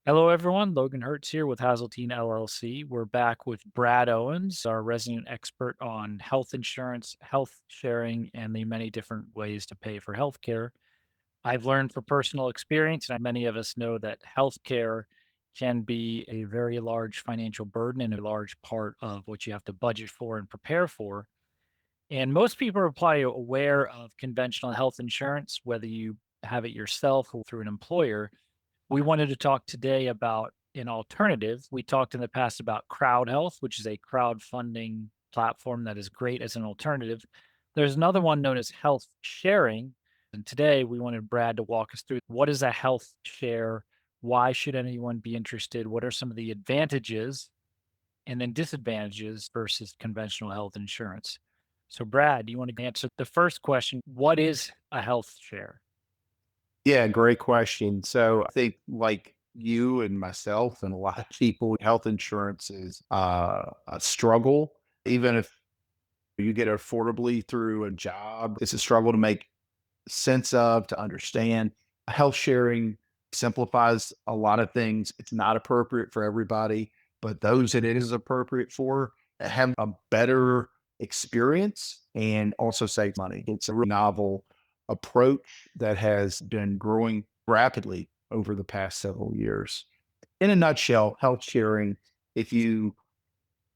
Hello, everyone. Logan Hertz here with Hazeltine LLC. We're back with Brad Owens, our resident expert on health insurance, health sharing, and the many different ways to pay for healthcare. I've learned from personal experience, and many of us know that healthcare can be a very large financial burden and a large part of what you have to budget for and prepare for. And most people are probably aware of conventional health insurance, whether you have it yourself or through an employer. We wanted to talk today about an alternative. We talked in the past about CrowdHealth, which is a crowdfunding platform that is great as an alternative. There's another one known as health sharing. And today we wanted Brad to walk us through what is a health share? Why should anyone be interested? What are some of the advantages and then disadvantages versus conventional health insurance? So, Brad, do you want to answer the first question? What is a health share? Yeah, great question. So I think like you and myself and a lot of people, health insurance is a struggle. Even if you get it affordably through a job, it's a struggle to make sense of, to understand. Health sharing simplifies a lot of things. It's not appropriate for everybody, but those that it is appropriate for have a better experience and also save money. It's a novel approach that has been growing rapidly over the past several years. In a nutshell, health sharing, if you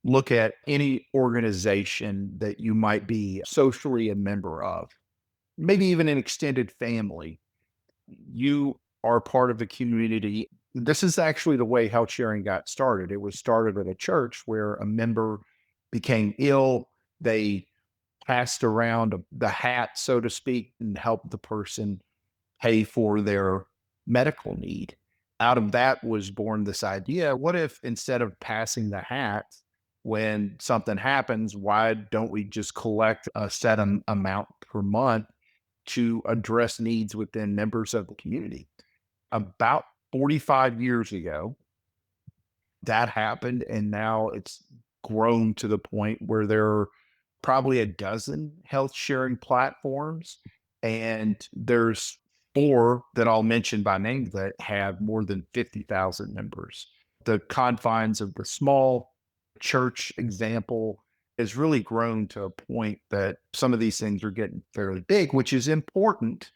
look at any organization that you might be socially a member of, maybe even an extended family, you are part of a community. This is actually the way health sharing got started. It was started at a church where a member became ill. They passed around the hat, so to speak, and helped the person pay for their medical need. Out of that was born this idea, what if instead of passing the hat when something happens, why don't we just collect a set amount per month to address needs within members of the community? About 45 years ago, that happened, and now it's grown to the point where there are probably a dozen health sharing platforms, and there's four that I'll mention by name that have more than 50,000 members. The confines of the small church example has really grown to a point that some of these things are getting fairly big, which is important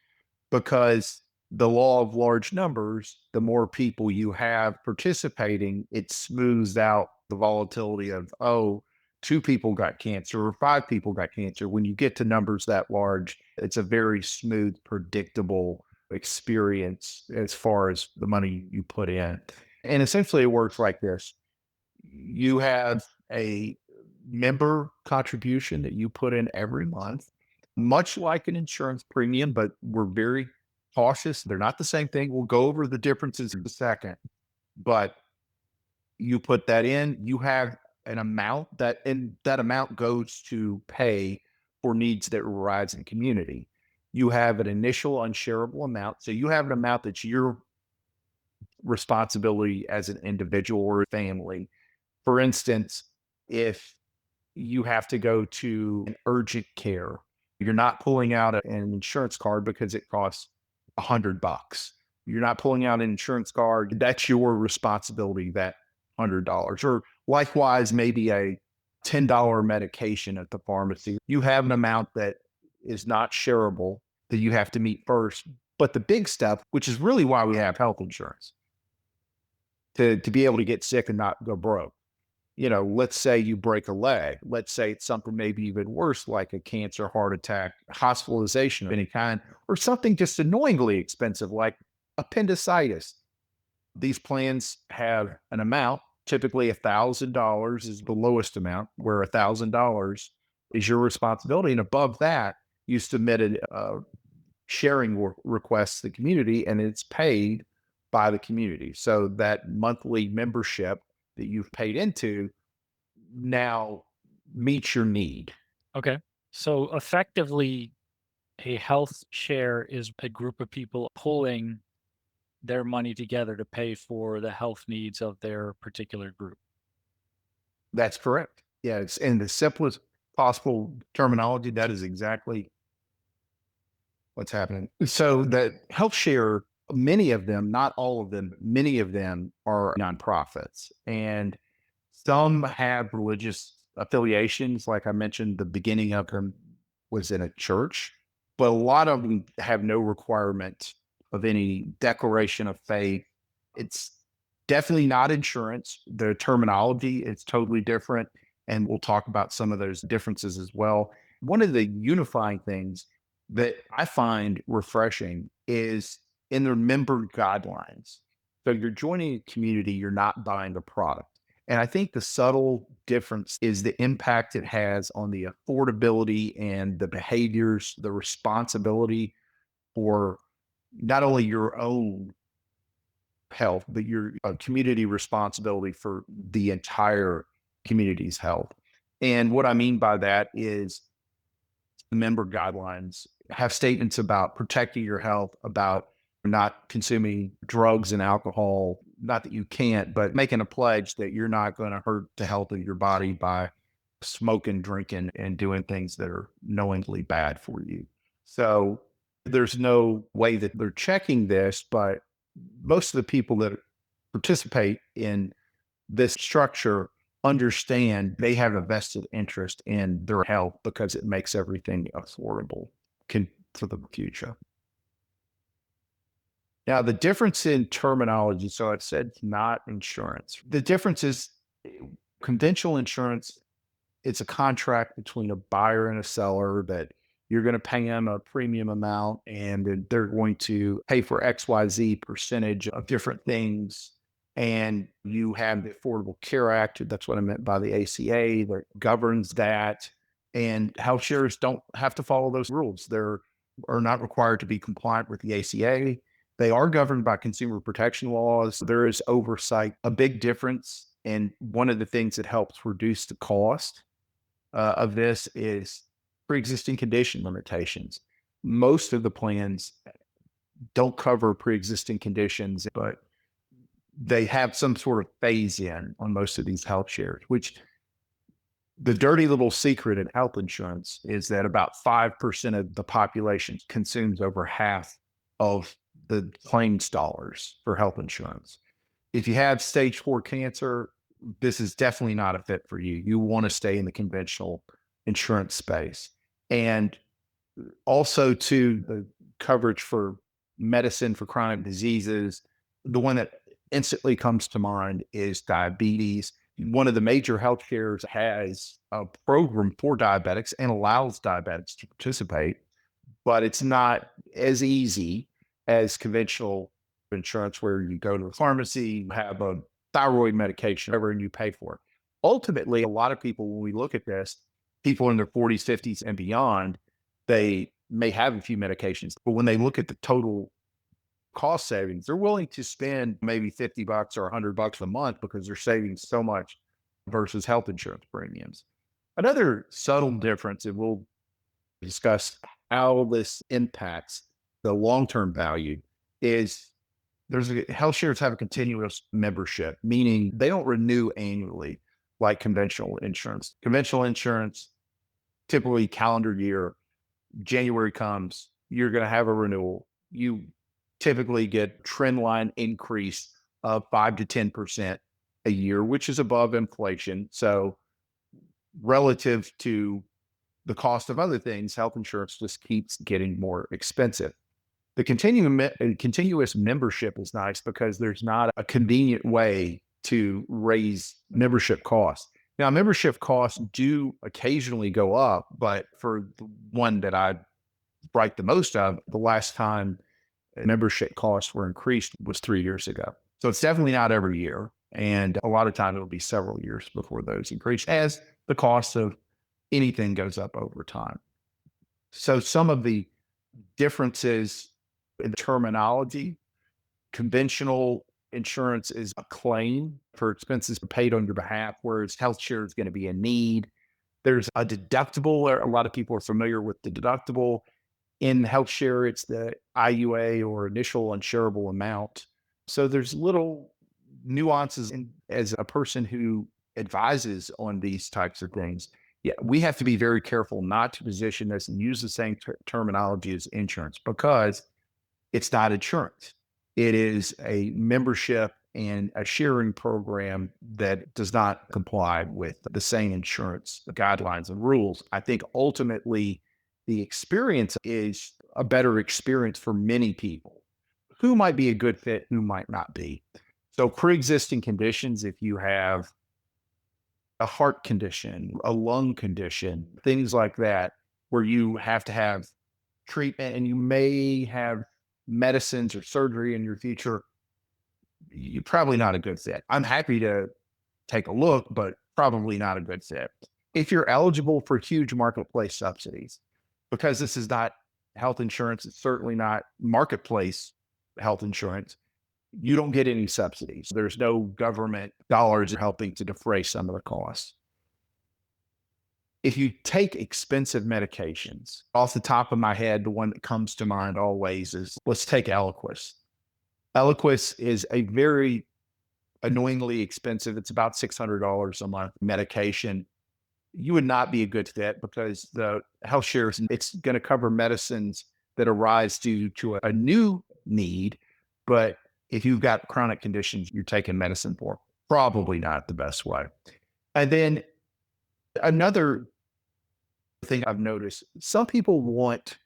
because the law of large numbers, the more people you have participating, it smooths out the volatility of, oh, two people got cancer or five people got cancer. When you get to numbers that large, it's a very smooth, predictable experience as far as the money you put in. And essentially, it works like this: you have a member contribution that you put in every month, much like an insurance premium, but we're very cautious. They're not the same thing. We'll go over the differences in a second, but you put that in, you have an amount that, and that amount goes to pay for needs that arise in community. You have an initial unshareable amount. So you have an amount that's your responsibility as an individual or a family. For instance, if you have to go to an urgent care, you're not pulling out an insurance card because it costs $100. You're not pulling out an insurance card. That's your responsibility, that $100. Or likewise, maybe a $10 medication at the pharmacy. You have an amount that is not shareable that you have to meet first. But the big stuff, which is really why we have health insurance, to be able to get sick and not go broke. Let's say you break a leg. Let's say it's something maybe even worse, like a cancer, heart attack, hospitalization of any kind, or something just annoyingly expensive, like appendicitis. These plans have an amount. Typically, $1,000 is the lowest amount, where $1,000 is your responsibility, and above that, you submitted sharing requests to the community, and it's paid by the community. So that monthly membership that you've paid into now meets your need. Okay. So effectively, a health share is a group of people pulling their money together to pay for the health needs of their particular group. That's correct. Yeah, it's in the simplest possible terminology. That is exactly what's happening. So that health share Many of them, not all of them, but many of them are nonprofits. And some have religious affiliations. Like I mentioned, the beginning of them was in a church, but a lot of them have no requirement of any declaration of faith. It's definitely not insurance. The terminology is totally different. And we'll talk about some of those differences as well. One of the unifying things that I find refreshing is in their member guidelines. So you're joining a community, you're not buying a product. And I think the subtle difference is the impact it has on the affordability and the behaviors, the responsibility for not only your own health, but your community responsibility for the entire community's health. And what I mean by that is the member guidelines have statements about protecting your health, about not consuming drugs and alcohol. Not that you can't, but making a pledge that you're not going to hurt the health of your body by smoking, drinking, and doing things that are knowingly bad for you. So there's no way that they're checking this, but most of the people that participate in this structure understand they have a vested interest in their health because it makes everything affordable for the future. Now, the difference in terminology, so I've said not insurance. The difference is conventional insurance, it's a contract between a buyer and a seller that you're going to pay them a premium amount and then they're going to pay for XYZ percentage of different things. And you have the Affordable Care Act. That's what I meant by the ACA that governs that. And health shares don't have to follow those rules. They're are not required to be compliant with the ACA. They are governed by consumer protection laws. There is oversight, a big difference. And one of the things that helps reduce the cost of this is pre-existing condition limitations. Most of the plans don't cover pre-existing conditions, but they have some sort of phase in on most of these health shares, which the dirty little secret in health insurance is that about 5% of the population consumes over half of the claims dollars for health insurance. If you have stage 4 cancer, this is definitely not a fit for you. You want to stay in the conventional insurance space. And also to the coverage for medicine for chronic diseases, the one that instantly comes to mind is diabetes. One of the major health cares has a program for diabetics and allows diabetics to participate, but it's not as easy as conventional insurance where you go to the pharmacy, you have a thyroid medication, whatever, and you pay for it. Ultimately, a lot of people, when we look at this, people in their 40s, 50s, and beyond, they may have a few medications, but when they look at the total cost savings, they're willing to spend maybe $50 or $100 a month because they're saving so much versus health insurance premiums. Another subtle difference, and we'll discuss how this impacts the long-term value, is health shares have a continuous membership, meaning they don't renew annually like conventional insurance. Conventional insurance, typically calendar year, January comes, you're going to have a renewal. You typically get trend line increase of 5 to 10% a year, which is above inflation. So relative to the cost of other things, health insurance just keeps getting more expensive. The continuous membership is nice because there's not a convenient way to raise membership costs. Now, membership costs do occasionally go up, but for the one that I write the most of, the last time membership costs were increased was 3 years ago. So it's definitely not every year. And a lot of times it'll be several years before those increase as the cost of anything goes up over time. So some of the differences in the terminology, conventional insurance is a claim for expenses paid on your behalf, whereas health share is going to be a need. There's a deductible. A lot of people are familiar with the deductible. In health share, it's the IUA or initial insurable amount. So there's little nuances as a person who advises on these types of things. Yeah, we have to be very careful not to position this and use the same terminology as insurance because it's not insurance. It is a membership and a sharing program that does not comply with the same insurance guidelines and rules. I think ultimately the experience is a better experience for many people. Who might be a good fit, who might not be. So, pre existing conditions, if you have a heart condition, a lung condition, things like that, where you have to have treatment and you may have medicines or surgery in your future, you're probably not a good fit. I'm happy to take a look, but probably not a good fit. If you're eligible for huge marketplace subsidies, because this is not health insurance, it's certainly not marketplace health insurance, you don't get any subsidies. There's no government dollars helping to defray some of the costs. If you take expensive medications, off the top of my head, the one that comes to mind always is, let's take Eliquis. Eliquis is a very annoyingly expensive, it's about $600 a month medication. You would not be a good fit because the health shares, it's going to cover medicines that arise due to a new need. But if you've got chronic conditions you're taking medicine for, probably not the best way. And then another thing I've noticed, some people want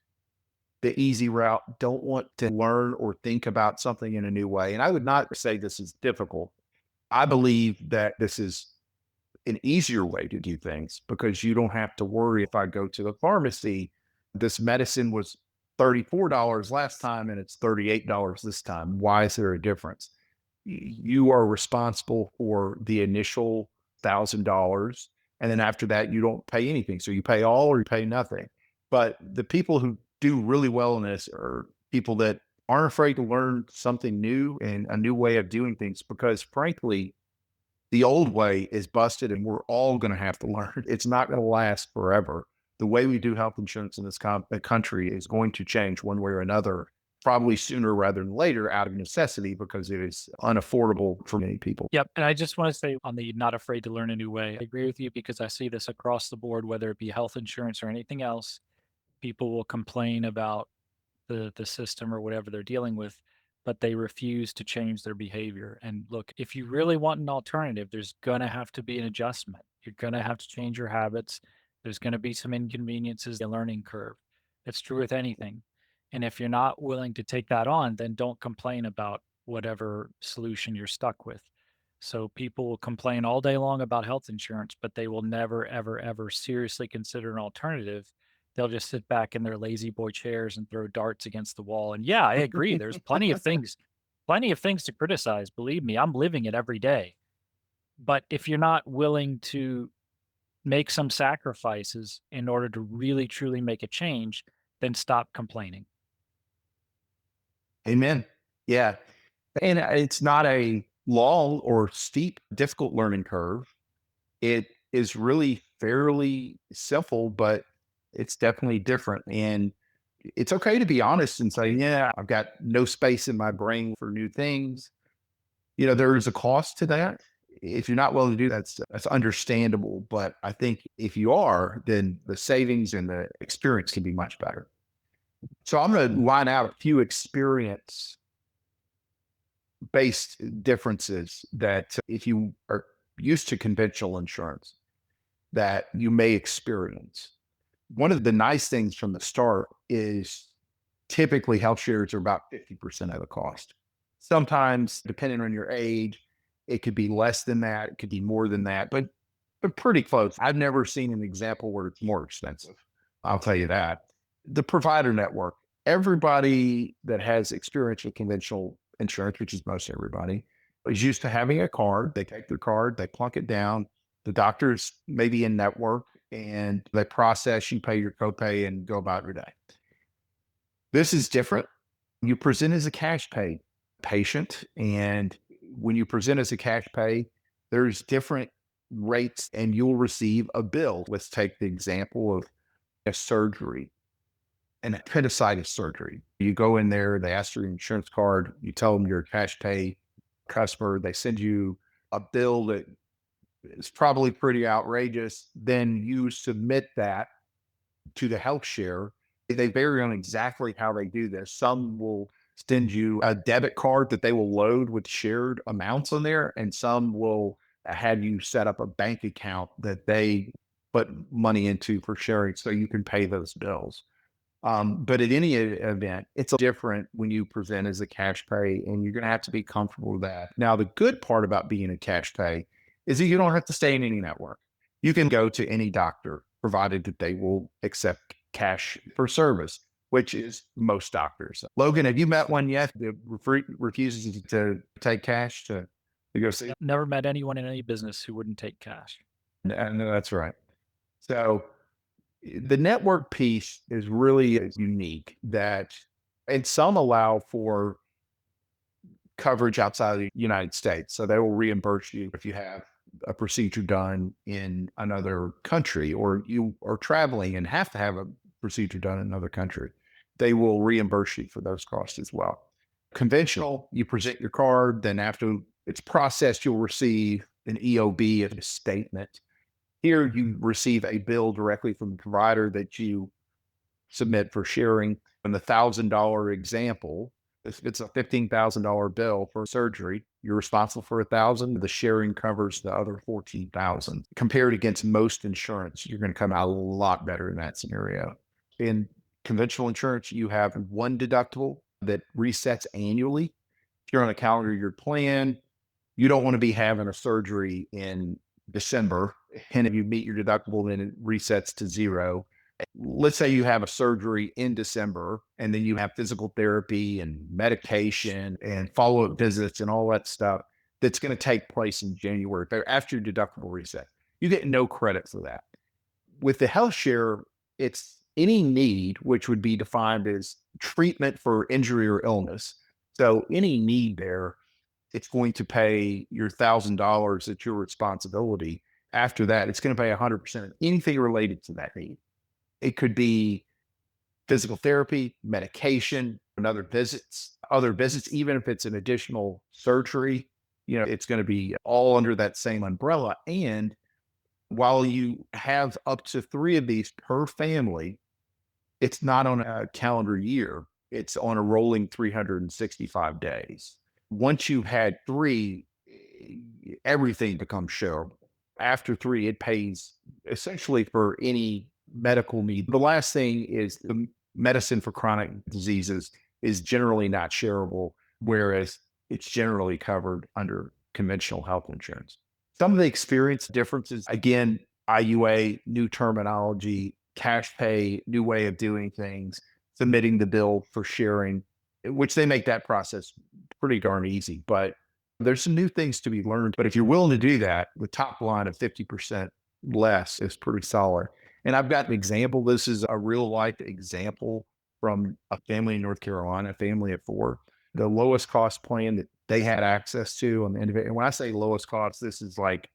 the easy route, don't want to learn or think about something in a new way. And I would not say this is difficult. I believe that this is an easier way to do things because you don't have to worry. If I go to the pharmacy, this medicine was $34 last time and it's $38 this time. Why is there a difference? You are responsible for the initial $1,000. And then after that, you don't pay anything. So you pay all or you pay nothing. But the people who do really well in this are people that aren't afraid to learn something new and a new way of doing things because, frankly, the old way is busted and we're all going to have to learn. It's not going to last forever. The way we do health insurance in this country is going to change one way or another, probably sooner rather than later out of necessity because it is unaffordable for many people. Yep. And I just want to say on the not afraid to learn a new way, I agree with you because I see this across the board, whether it be health insurance or anything else. People will complain about the system or whatever they're dealing with, but they refuse to change their behavior. And look, if you really want an alternative, there's gonna have to be an adjustment. You're gonna have to change your habits. There's gonna be some inconveniences, a learning curve. It's true with anything. And if you're not willing to take that on, then don't complain about whatever solution you're stuck with. So people will complain all day long about health insurance, but they will never, ever, ever seriously consider an alternative. They'll just sit back in their lazy boy chairs and throw darts against the wall. And yeah, I agree. There's plenty of things to criticize. Believe me, I'm living it every day. But if you're not willing to make some sacrifices in order to really truly make a change, then stop complaining. Amen. Yeah. And it's not a long or steep, difficult learning curve. It is really fairly simple, but it's definitely different. And it's okay to be honest and say, yeah, I've got no space in my brain for new things. There is a cost to that. If you're not willing to do that, that's understandable. But I think if you are, then the savings and the experience can be much better. So I'm going to line out a few experience based differences that if you are used to conventional insurance that you may experience. One of the nice things from the start is typically health shares are about 50% of the cost. Sometimes, depending on your age, it could be less than that, it could be more than that, but pretty close. I've never seen an example where it's more expensive. I'll tell you that. The provider network, everybody that has experience with conventional insurance, which is most everybody, is used to having a card. They take their card, they plunk it down. The doctor's maybe in network and they process, you pay your copay and go about your day. This is different. You present as a cash pay patient. And when you present as a cash pay, there's different rates and you'll receive a bill. Let's take the example of a surgery, an appendicitis surgery. You go in there, they ask for your insurance card, you tell them you're a cash pay customer, they send you a bill that is probably pretty outrageous. Then you submit that to the health share. They vary on exactly how they do this. Some will send you a debit card that they will load with shared amounts on there, and some will have you set up a bank account that they put money into for sharing so you can pay those bills. But at any event, it's different when you present as a cash pay, and you're going to have to be comfortable with that. Now, the good part about being a cash pay is that you don't have to stay in any network. You can go to any doctor, provided that they will accept cash for service, which is most doctors. Logan, have you met one yet that refuses to take cash to go see? Never met anyone in any business who wouldn't take cash. And that's right. So the network piece is really unique that, and some allow for coverage outside of the United States. So they will reimburse you if you have a procedure done in another country, or you are traveling and have to have a procedure done in another country. They will reimburse you for those costs as well. Conventional, you present your card, then after it's processed, you'll receive an EOB, a statement. Here, you receive a bill directly from the provider that you submit for sharing. In the $1,000 example, if it's a $15,000 bill for surgery, you're responsible for 1,000. The sharing covers the other 14,000. Compared against most insurance, you're going to come out a lot better in that scenario. In conventional insurance, you have one deductible that resets annually. If you're on a calendar year plan, you don't want to be having a surgery in December, and if you meet your deductible, then it resets to zero. Let's say you have a surgery in December, and then you have physical therapy and medication and follow-up visits and all that stuff that's going to take place in January after your deductible reset. You get no credit for that. With the health share, it's any need, which would be defined as treatment for injury or illness. So any need there, it's going to pay your $1,000 at your responsibility. After that, it's going to pay 100% of anything related to that need. It could be physical therapy, medication, and other visits, even if it's an additional surgery, it's going to be all under that same umbrella. And while you have up to three of these per family, it's not on a calendar year. It's on a rolling 365 days. Once you've had three, everything becomes shareable. After three, it pays essentially for any medical need. The last thing is the medicine for chronic diseases is generally not shareable, whereas it's generally covered under conventional health insurance. Some of the experience differences, again, IUA, new terminology, cash pay, new way of doing things, submitting the bill for sharing, which they make that process pretty darn easy. But there's some new things to be learned. But if you're willing to do that, the top line of 50% less is pretty solid. And I've got an example. This is a real life example from a family in North Carolina, a family of four. The lowest cost plan that they had access to on the end of it. And when I say lowest cost, this is like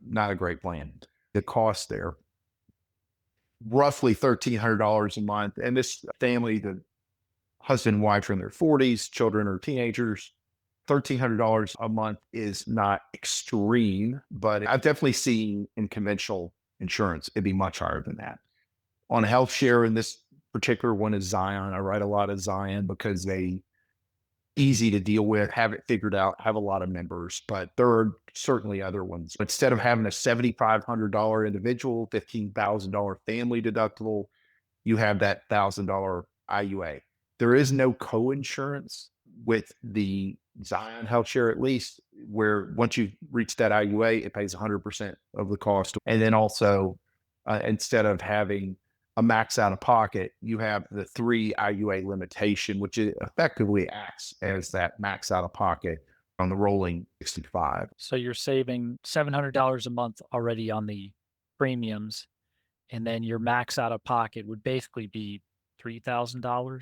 not a great plan. The cost there, roughly $1,300 a month. And this family, the husband and wife are in their 40s, children are teenagers. $1,300 a month is not extreme, but I've definitely seen in conventional insurance, it'd be much higher than that. On health share, in this particular one is Zion. I write a lot of Zion because they easy to deal with, have it figured out, have a lot of members, but there are certainly other ones. Instead of having a $7,500 individual, $15,000 family deductible, you have that $1,000 IUA. There is no co-insurance with the Zion Health Share, at least, where once you reach that IUA, it pays 100% of the cost. And then also, instead of having a max out of pocket, you have the 3 IUA limitation, which effectively acts as that max out of pocket on the rolling 65. So you're saving $700 a month already on the premiums, and then your max out of pocket would basically be $3,000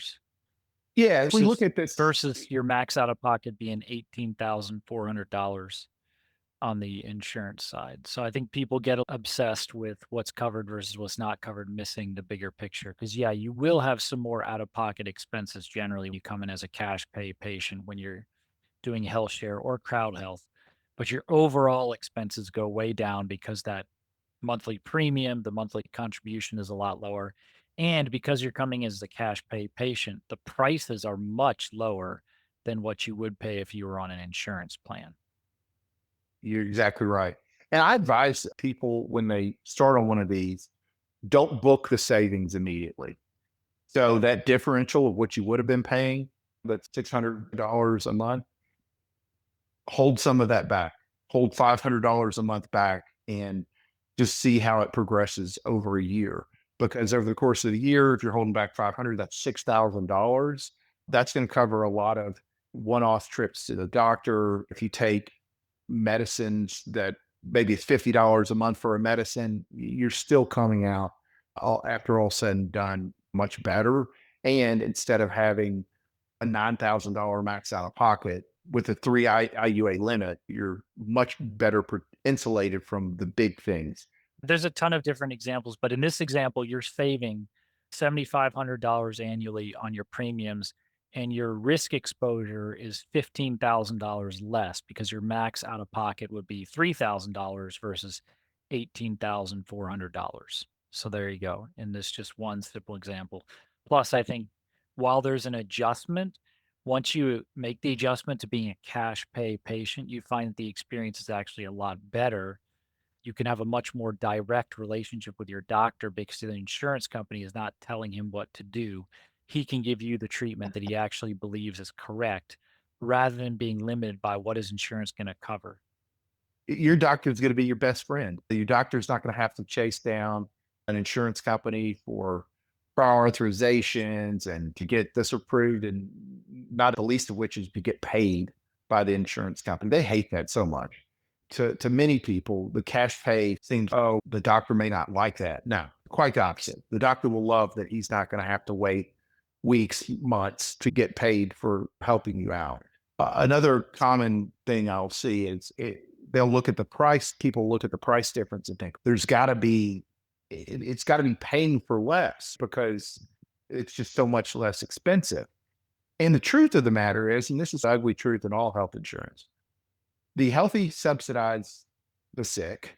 Yeah, if we look versus at this, your max out of pocket being $18,400 on the insurance side. So I think people get obsessed with what's covered versus what's not covered, missing the bigger picture. Because yeah, you will have some more out-of-pocket expenses generally when you come in as a cash pay patient when you're doing health share or crowd health, but your overall expenses go way down because that monthly premium, the monthly contribution is a lot lower. And because you're coming as the cash pay patient, the prices are much lower than what you would pay if you were on an insurance plan. You're exactly right. And I advise people when they start on one of these, don't book the savings immediately. So that differential of what you would have been paying, that's $600 a month, hold some of that back. Hold $500 a month back and just see how it progresses over a year. Because over the course of the year, if you're holding back 500, that's $6,000. That's going to cover a lot of one-off trips to the doctor. If you take medicines that maybe it's $50 a month for a medicine, you're still coming out after all said and done much better. And instead of having a $9,000 max out of pocket with a IUA limit, you're much better insulated from the big things. There's a ton of different examples, but in this example, you're saving $7,500 annually on your premiums, and your risk exposure is $15,000 less because your max out of pocket would be $3,000 versus $18,400. So there you go. And this just one simple example. Plus, I think while there's an adjustment, once you make the adjustment to being a cash pay patient, you find that the experience is actually a lot better. You can have a much more direct relationship with your doctor because the insurance company is not telling him what to do. He can give you the treatment that he actually believes is correct rather than being limited by what is insurance going to cover. Your doctor is going to be your best friend. Your doctor is not going to have to chase down an insurance company for prior authorizations and to get this approved, and not the least of which is to get paid by the insurance company. They hate that so much. To many people, the cash pay seems, oh, the doctor may not like that. No, quite the opposite. The doctor will love that he's not going to have to wait weeks, months to get paid for helping you out. Another common thing I'll see is they'll look at the price. People look at the price difference and think there's got to be, it's got to be paying for less because it's just so much less expensive. And the truth of the matter is, and this is the ugly truth in all health insurance, the healthy subsidize the sick.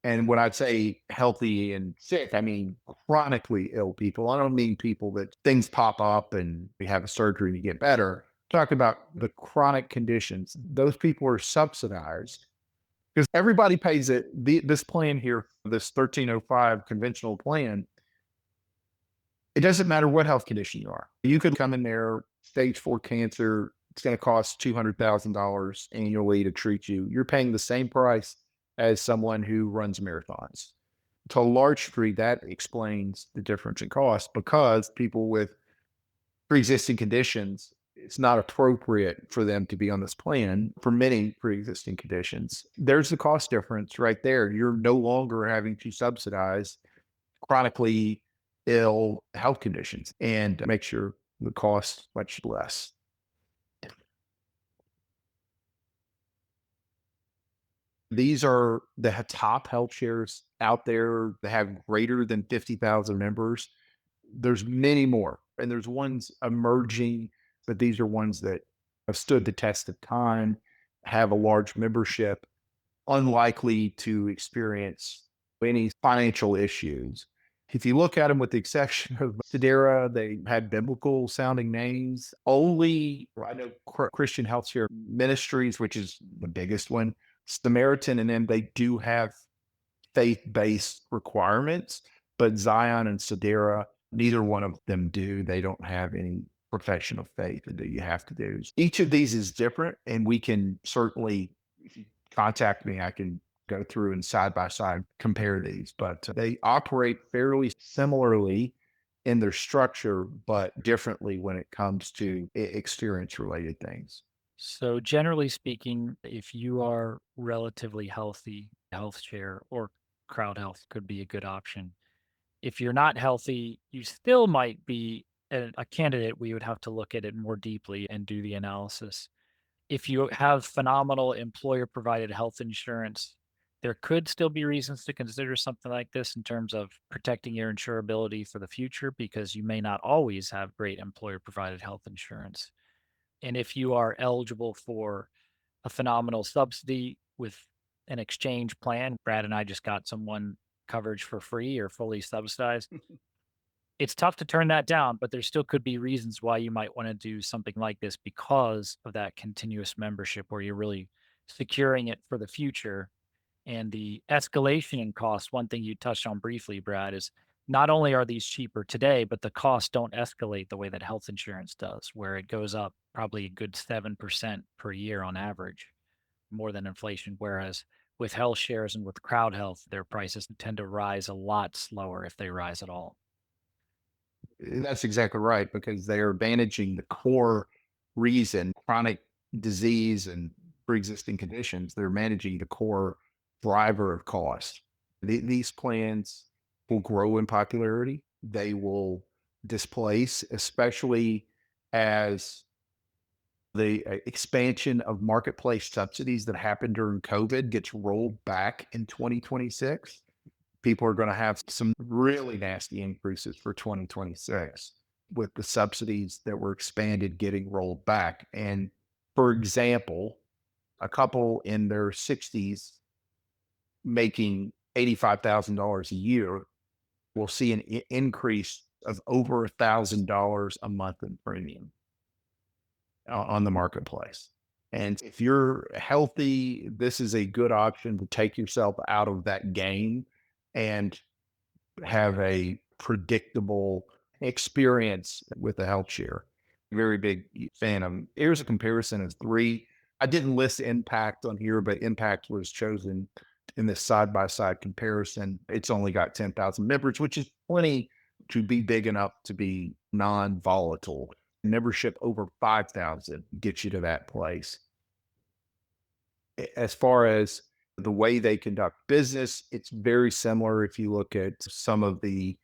And when I say healthy and sick, I mean chronically ill people. I don't mean people that things pop up and we have a surgery and you get better. Talking about the chronic conditions, those people are subsidized because everybody pays it. This plan here, this 1305 conventional plan, it doesn't matter what health condition you are. You could come in there, stage 4 cancer. It's going to cost $200,000 annually to treat you. You're paying the same price as someone who runs marathons. To a large degree, that explains the difference in cost because people with pre-existing conditions, it's not appropriate for them to be on this plan for many pre-existing conditions. There's the cost difference right there. You're no longer having to subsidize chronically ill health conditions and makes your the cost much less. These are the top health shares out there that have greater than 50,000 members. There's many more, and there's ones emerging, but these are ones that have stood the test of time, have a large membership, unlikely to experience any financial issues. If you look at them, with the exception of Sedera, they had biblical sounding names. Only I know Christian Healthcare Ministries, which is the biggest one, Samaritan, and then they do have faith-based requirements, but Zion and Sedera, neither one of them do. They don't have any profession of faith that you have to do. Each of these is different, and we can certainly, if you contact me, I can go through and side by side compare these, but they operate fairly similarly in their structure, but differently when it comes to experience related things. So, generally speaking, if you are relatively healthy, health share or crowd health could be a good option. If you're not healthy, you still might be a candidate. We would have to look at it more deeply and do the analysis. If you have phenomenal employer provided health insurance, there could still be reasons to consider something like this in terms of protecting your insurability for the future because you may not always have great employer provided health insurance. And if you are eligible for a phenomenal subsidy with an exchange plan, Brad and I just got someone coverage for free or fully subsidized. It's tough to turn that down, but there still could be reasons why you might want to do something like this because of that continuous membership where you're really securing it for the future. And the escalation in cost, one thing you touched on briefly, Brad, is not only are these cheaper today, but the costs don't escalate the way that health insurance does, where it goes up probably a good 7% per year on average, more than inflation. Whereas with health shares and with crowd health, their prices tend to rise a lot slower if they rise at all. That's exactly right, because they are managing the core reason, chronic disease and pre-existing conditions. They're managing the core driver of cost. These plans will grow in popularity. They will displace, especially as the expansion of marketplace subsidies that happened during COVID gets rolled back in 2026. People are going to have some really nasty increases for 2026 with the subsidies that were expanded getting rolled back. And for example, a couple in their 60s making $85,000 a year will see an increase of over $1,000 a month in premium on the marketplace. And if you're healthy, this is a good option to take yourself out of that game and have a predictable experience with the health share. Very big fan of 'em. Here's a comparison of three. I didn't list Impact on here, but Impact was chosen in this side by side comparison. It's only got 10,000 members, which is plenty to be big enough to be non volatile. Membership over 5,000 gets you to that place. As far as the way they conduct business, it's very similar. If you look at some of the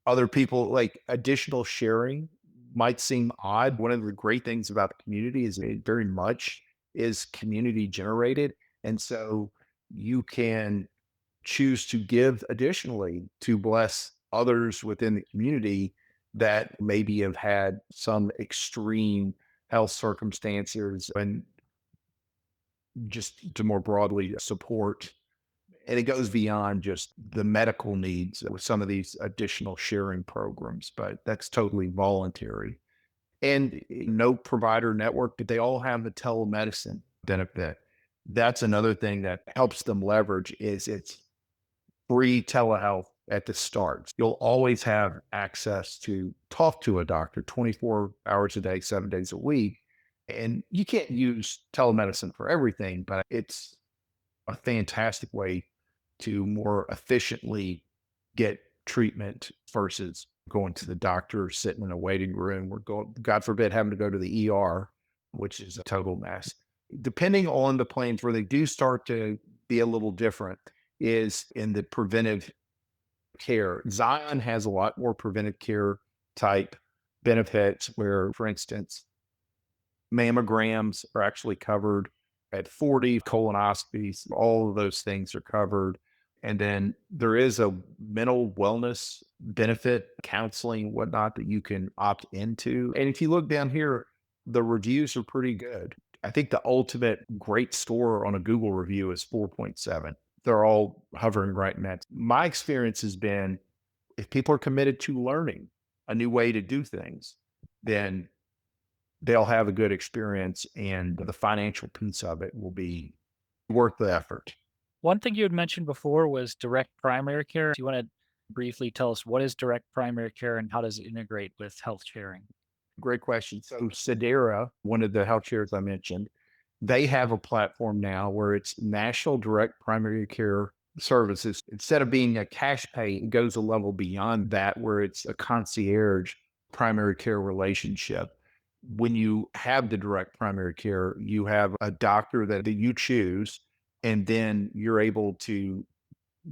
other people, like additional sharing might seem odd. One of the great things about the community is it very much is community generated. And so you can choose to give additionally to bless others within the community that maybe have had some extreme health circumstances and just to more broadly support. And it goes beyond just the medical needs with some of these additional sharing programs, but that's totally voluntary. And no provider network, but they all have the telemedicine benefit. That's another thing that helps them leverage is it's free telehealth at the start. You'll always have access to talk to a doctor 24 hours a day, 7 days a week. And you can't use telemedicine for everything, but it's a fantastic way to more efficiently get treatment versus going to the doctor, sitting in a waiting room, or going, God forbid, having to go to the ER, which is a total mess. Depending on the plans where they do start to be a little different is in the preventive care. Zion has a lot more preventive care type benefits where, for instance, mammograms are actually covered at 40, colonoscopies, all of those things are covered. And then there is a mental wellness benefit, counseling, whatnot, that you can opt into. And if you look down here, the reviews are pretty good. I think the ultimate great score on a Google review is 4.7. They're all hovering right in that. My experience has been if people are committed to learning a new way to do things, then they'll have a good experience and the financial piece of it will be worth the effort. One thing you had mentioned before was direct primary care. Do you want to briefly tell us what is direct primary care and how does it integrate with health sharing? Great question. So Sedera, one of the health shares I mentioned, they have a platform now where it's national direct primary care services. Instead of being a cash pay, it goes a level beyond that where it's a concierge primary care relationship. When you have the direct primary care, you have a doctor that you choose, and then you're able to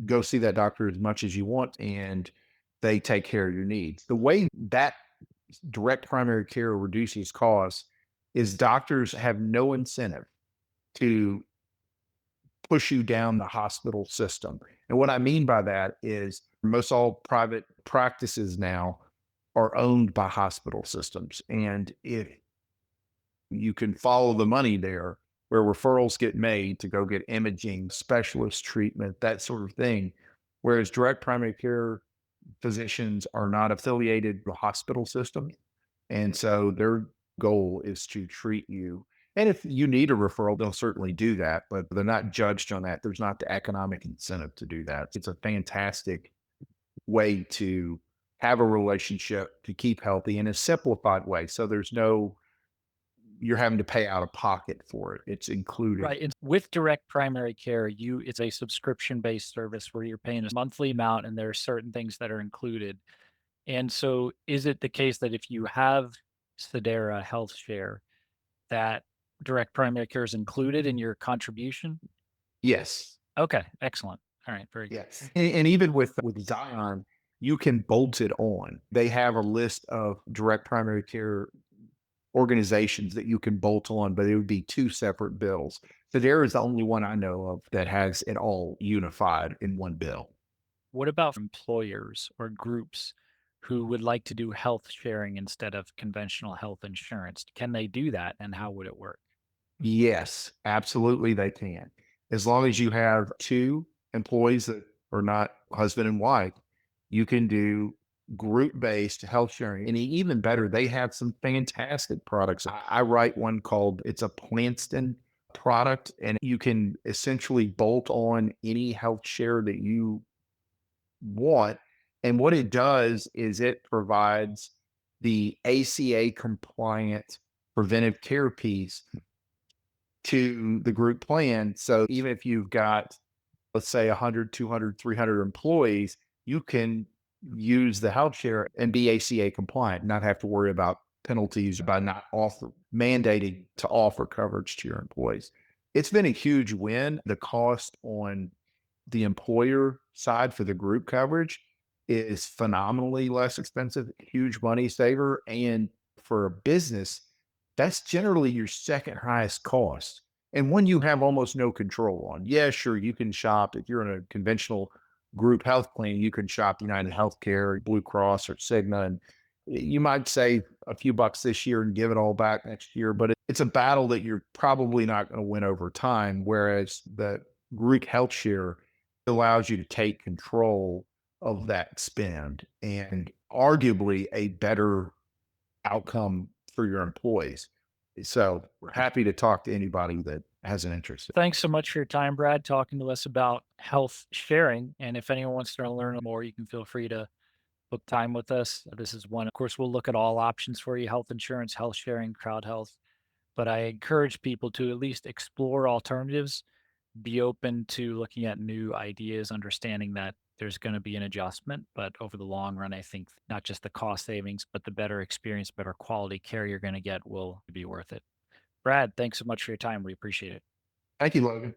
go see that doctor as much as you want, and they take care of your needs. The way that direct primary care reduces costs is doctors have no incentive to push you down the hospital system. And what I mean by that is most all private practices now are owned by hospital systems. And if you can follow the money there, where referrals get made to go get imaging, specialist treatment, that sort of thing. Whereas direct primary care, physicians are not affiliated with hospital systems. And so their goal is to treat you. And if you need a referral, they'll certainly do that, but they're not judged on that. There's not the economic incentive to do that. It's a fantastic way to have a relationship to keep healthy in a simplified way. So there's no, you're having to pay out of pocket for it. It's included. Right, and with direct primary care, it's a subscription-based service where you're paying a monthly amount and there are certain things that are included. And so is it the case that if you have Sedera Health Share, that direct primary care is included in your contribution? Yes. Okay, excellent. All right, very good. Yes. And even with Zion, you can bolt it on. They have a list of direct primary care organizations that you can bolt on, but it would be two separate bills. So there is the only one I know of that has it all unified in one bill. What about employers or groups who would like to do health sharing instead of conventional health insurance? Can they do that, and how would it work? Yes, absolutely they can. As long as you have two employees that are not husband and wife, you can do group-based health sharing. And even better, they have some fantastic products. I write one called it's a Planston product, and you can essentially bolt on any health share that you want. And what it does is it provides the ACA compliant preventive care piece to the group plan. So even if you've got, let's say 100, 200, 300 employees, you can use the health share and be ACA compliant, not have to worry about penalties by not mandating to offer coverage to your employees. It's been a huge win. The cost on the employer side for the group coverage is phenomenally less expensive, huge money saver. And for a business, that's generally your second highest cost and one you have almost no control on. Yeah, sure, you can shop. If you're in a conventional group health plan, you can shop United Healthcare, Blue Cross, or Cigna, and you might save a few bucks this year and give it all back next year. But it's a battle that you're probably not going to win over time. Whereas the Greek health share allows you to take control of that spend and arguably a better outcome for your employees. So we're happy to talk to anybody that has an interest. Thanks so much for your time, Brad, talking to us about health sharing. And if anyone wants to learn more, you can feel free to book time with us. This is one, of course, we'll look at all options for you: health insurance, health sharing, crowd health. But I encourage people to at least explore alternatives, be open to looking at new ideas, understanding that there's going to be an adjustment. But over the long run, I think not just the cost savings, but the better experience, better quality care you're going to get will be worth it. Brad, thanks so much for your time. We appreciate it. Thank you, Logan.